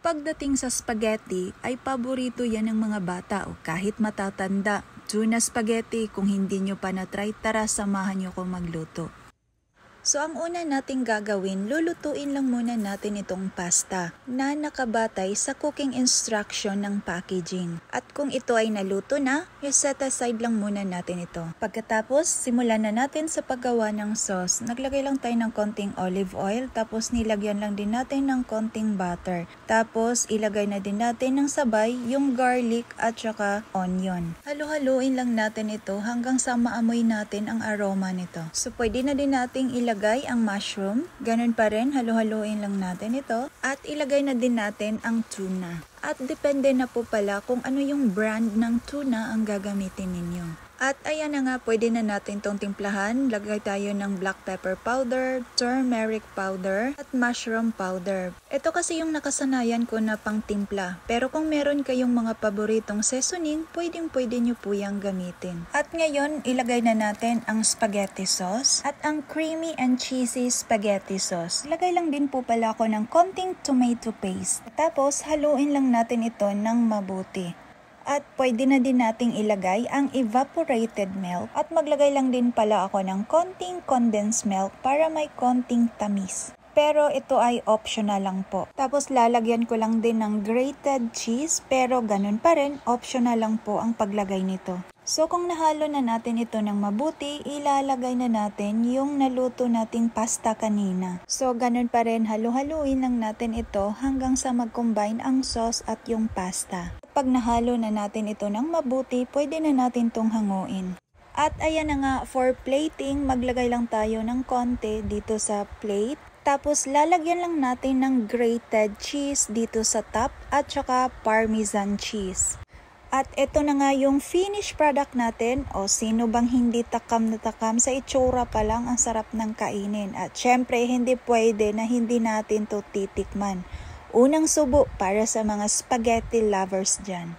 Pagdating sa spaghetti ay paborito yan ng mga bata o kahit matatanda. Tuna spaghetti, kung hindi nyo pa na-try, tara samahan nyo kong magluto. So ang una nating gagawin, lulutuin lang muna natin itong pasta na nakabatay sa cooking instruction ng packaging. At kung ito ay naluto na, set aside lang muna natin ito. Pagkatapos, simulan na natin sa paggawa ng sauce. Naglagay lang tayo ng konting olive oil, tapos nilagyan lang din natin ng konting butter. Tapos ilagay na din natin ng sabay yung garlic at saka onion. Halo-haluin lang natin ito hanggang sa maamoy natin ang aroma nito. So pwede na din nating ilagay ang mushroom. Ganun pa rin, halo-haluin lang natin ito. At ilagay na din natin ang tuna. At depende na po pala kung ano yung brand ng tuna ang gagamitin ninyo. At ayan na nga, pwede na natin tong timplahan. Lagay tayo ng black pepper powder, turmeric powder, at mushroom powder. Ito kasi yung nakasanayan ko na pang timpla. Pero kung meron kayong mga paboritong seasoning, pwede nyo po yung gamitin. At ngayon, ilagay na natin ang spaghetti sauce at ang creamy and cheesy spaghetti sauce. Lagay lang din po pala ako ng konting tomato paste. Tapos, haluin lang natin ito ng mabuti. At pwede na din nating ilagay ang evaporated milk at maglagay lang din pala ako ng konting condensed milk para may konting tamis. Pero ito ay optional lang po. Tapos lalagyan ko lang din ng grated cheese pero ganun pa rin, optional lang po ang paglagay nito. So kung nahalo na natin ito ng mabuti, ilalagay na natin yung naluto nating pasta kanina. So ganun pa rin, halu-haluin lang natin ito hanggang sa mag-combine ang sauce at yung pasta. Pag nahalo na natin ito ng mabuti, pwede na natin itong hanguin. At ayan na nga, for plating, maglagay lang tayo ng konti dito sa plate. Tapos lalagyan lang natin ng grated cheese dito sa top at saka parmesan cheese. At ito na nga yung finished product natin. O sino bang hindi takam na takam, sa itsura pa lang ang sarap ng kainin. At syempre hindi pwede na hindi natin to titikman. Unang subo para sa mga spaghetti lovers dyan.